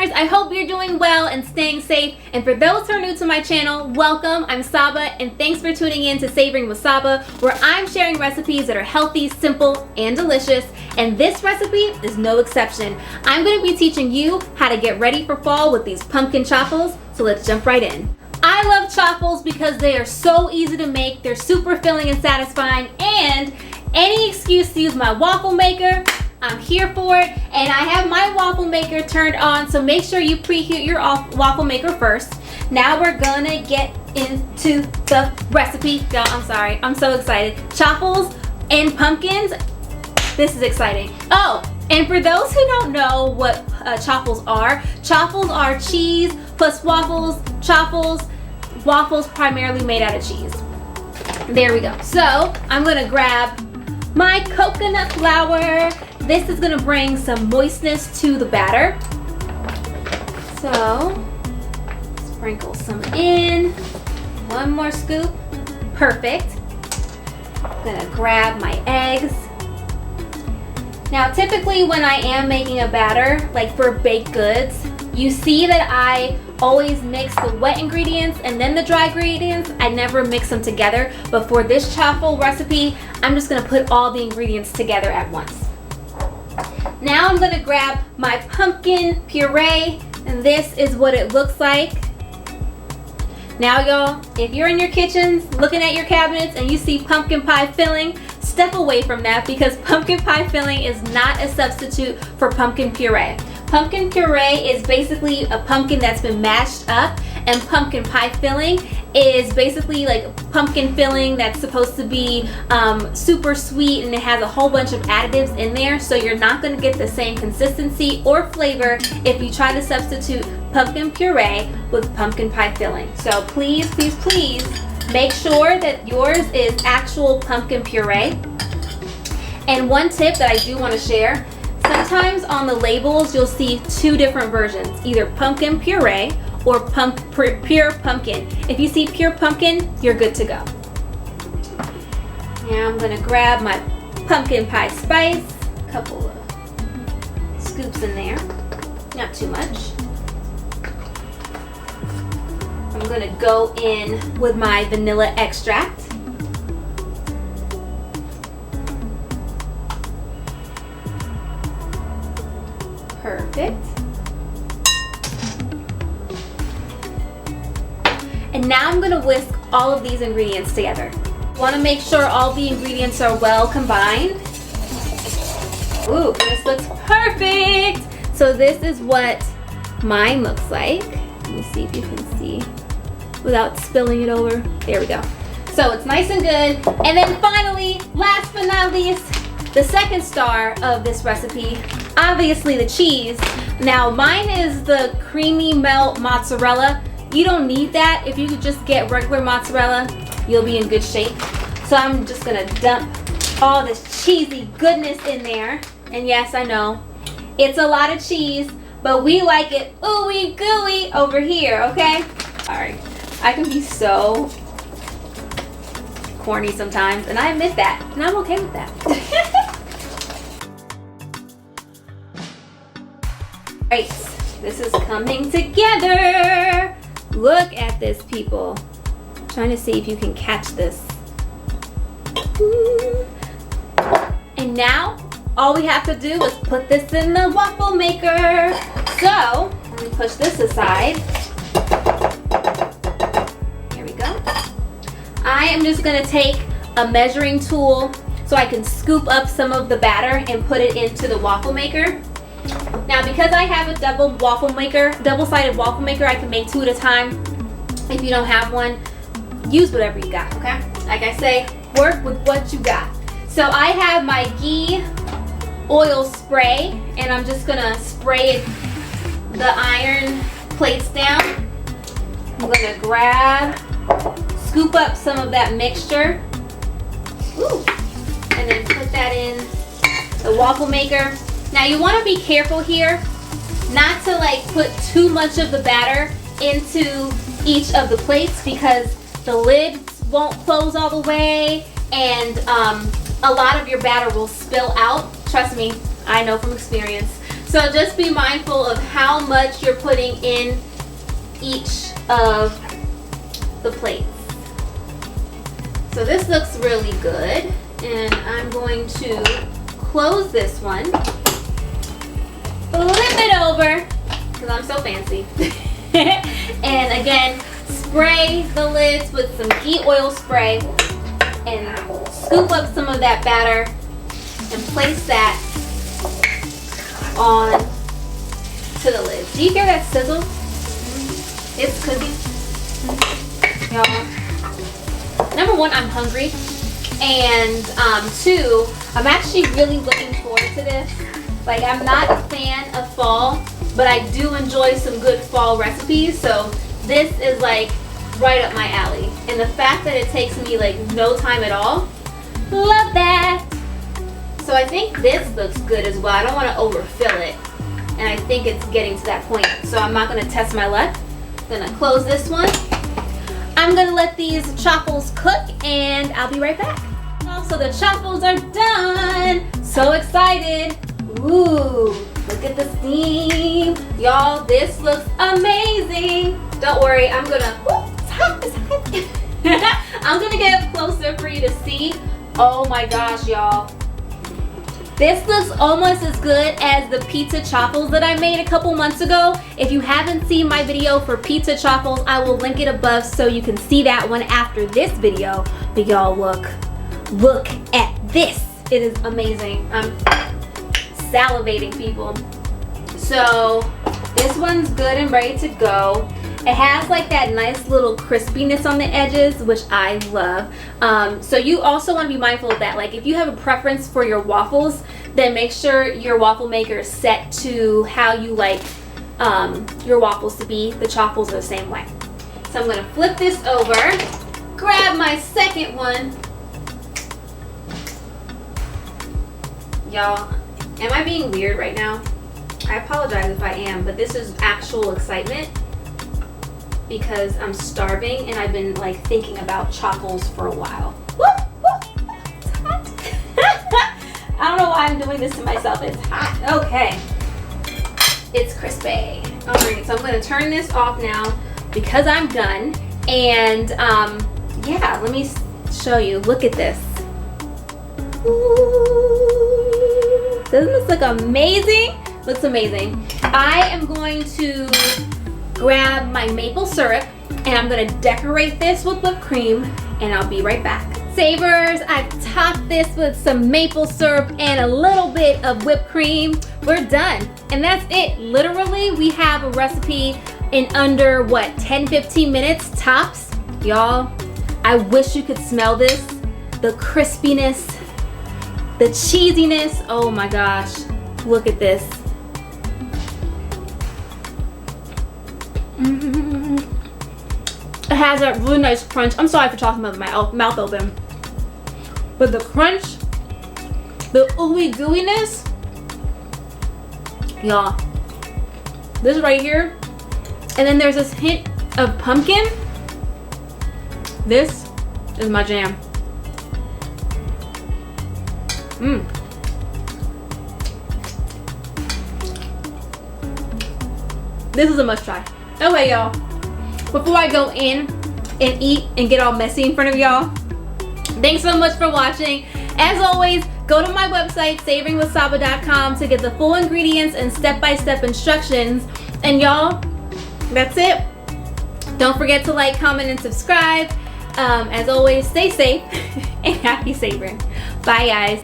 savorers, I hope you're doing well and staying safe. And for those who are new to my channel, welcome. I'm Saba, and thanks for tuning in to Savoring with Saba, where I'm sharing recipes that are healthy, simple, and delicious. And this recipe is no exception. I'm going to be teaching you how to get ready for fall with these pumpkin chaffles. So let's jump right in. I love chaffles because they are so easy to make. They're super filling and satisfying, and any excuse to use my waffle maker, I'm here for it. And I have my waffle maker turned on, so make sure you preheat your waffle maker first. Now we're gonna get into the recipe. I'm sorry, I'm so excited. Chaffles and pumpkins, this is exciting. Oh, and for those who don't know what chaffles are cheese plus waffles, chaffles, waffles primarily made out of cheese. There we go. So I'm gonna grab my coconut flour. This is gonna bring some moistness to the batter. So sprinkle some in. One more scoop. Perfect. I'm gonna grab my eggs. Now typically when I am making a batter, like for baked goods, you see that I always mix the wet ingredients and then the dry ingredients. I never mix them together, but for this chaffle recipe, I'm just gonna put all the ingredients together at once. Now I'm gonna grab my pumpkin puree, and this is what it looks like. Now y'all, if you're in your kitchens looking at your cabinets and you see pumpkin pie filling, step away from that, because pumpkin pie filling is not a substitute for pumpkin puree. Pumpkin puree is basically a pumpkin that's been mashed up, and pumpkin pie filling is basically like pumpkin filling that's supposed to be super sweet, and it has a whole bunch of additives in there, so you're not going to get the same consistency or flavor if you try to substitute pumpkin puree with pumpkin pie filling. So please, please, please make sure that yours is actual pumpkin puree. And one tip that I do want to share, sometimes on the labels you'll see two different versions, either pumpkin puree or pure pumpkin. If you see pure pumpkin, you're good to go. Now I'm gonna grab my pumpkin pie spice, a couple of scoops in there, not too much. I'm gonna go in with my vanilla extract. Perfect. And now I'm gonna whisk all of these ingredients together. Wanna make sure all the ingredients are well combined. Ooh, this looks perfect. So this is what mine looks like. Let me see if you can see without spilling it over. There we go. So it's nice and good. And then finally, last but not least, the second star of this recipe, obviously the cheese. Now mine is the creamy melt mozzarella. You don't need that. If you could just get regular mozzarella, you'll be in good shape. So I'm just gonna dump all this cheesy goodness in there. And yes, I know, it's a lot of cheese, but we like it ooey gooey over here, okay? Sorry, I can be so corny sometimes, and I admit that, and I'm okay with that. Right, this is coming together. Look at this, people. I'm trying to see if you can catch this. And now, all we have to do is put this in the waffle maker. So, let me push this aside. Here we go. I am just gonna take a measuring tool so I can scoop up some of the batter and put it into the waffle maker. Now, because I have a double-sided waffle maker, I can make two at a time. If you don't have one, use whatever you got, okay? Like I say, work with what you got. So I have my ghee oil spray, and I'm just gonna spray the iron plates down. I'm gonna scoop up some of that mixture. Ooh, and then put that in the waffle maker. Now you want to be careful here not to like put too much of the batter into each of the plates, because the lid won't close all the way, and a lot of your batter will spill out. Trust me, I know from experience. So So just be mindful of how much you're putting in each of the plates. So this looks really good, and I'm going to close this one, flip it over, because I'm so fancy, and again, spray the lids with some ghee oil spray, and scoop up some of that batter, and place that on to the lids. Do you hear that sizzle? It's cooking. Y'all, number one, I'm hungry, and two, I'm actually really looking forward to this. Like, I'm not a fan of fall, but I do enjoy some good fall recipes, so this is like right up my alley. And the fact that it takes me like no time at all, love that. So I think this looks good as well. I don't want to overfill it, and I think it's getting to that point, so I'm not going to test my luck. I'm going to close this one. I'm going to let these chaffles cook, and I'll be right back. So the chaffles are done. So excited. Ooh, look at the steam. Y'all, this looks amazing. Don't worry, I'm going to, it's hot, it's hot. I'm going to get closer for you to see. Oh my gosh, y'all. This looks almost as good as the pizza chaffles that I made a couple months ago. If you haven't seen my video for pizza chaffles, I will link it above so you can see that one after this video. But y'all, look at this. It is amazing. I'm salivating, people. So this one's good and ready to go. It has like that nice little crispiness on the edges, which I love. So you also want to be mindful of that. Like, if you have a preference for your waffles, then make sure your waffle maker is set to how you like your waffles to be. The chaffles are the same way. So I'm going to flip this over, grab my second one. Y'all, am I being weird right now? I apologize if I am, but this is actual excitement, because I'm starving and I've been like thinking about chaffles for a while. It's hot. I don't know why I'm doing this to myself. It's hot. Okay. It's crispy. All right, so I'm gonna turn this off now because I'm done. And yeah, let me show you. Look at this. Ooh. Doesn't this look amazing? Looks amazing. I am going to grab my maple syrup, and I'm gonna decorate this with whipped cream, and I'll be right back. Savorers, I've topped this with some maple syrup and a little bit of whipped cream. We're done, and that's it. Literally, we have a recipe in under, what, 10-15 minutes tops? Y'all, I wish you could smell this. The crispiness, the cheesiness, oh my gosh. Look at this. It has a really nice crunch. I'm sorry for talking about my mouth open. But the crunch, the ooey gooiness, y'all, this right here, and then there's this hint of pumpkin. This is my jam. This is a must try. Okay, y'all. Before I go in and eat and get all messy in front of y'all, thanks so much for watching. As always, go to my website, savoringwithsaba.com, to get the full ingredients and step-by-step instructions. And y'all, that's it. Don't forget to like, comment, and subscribe. As always, stay safe and happy savoring. Bye, guys.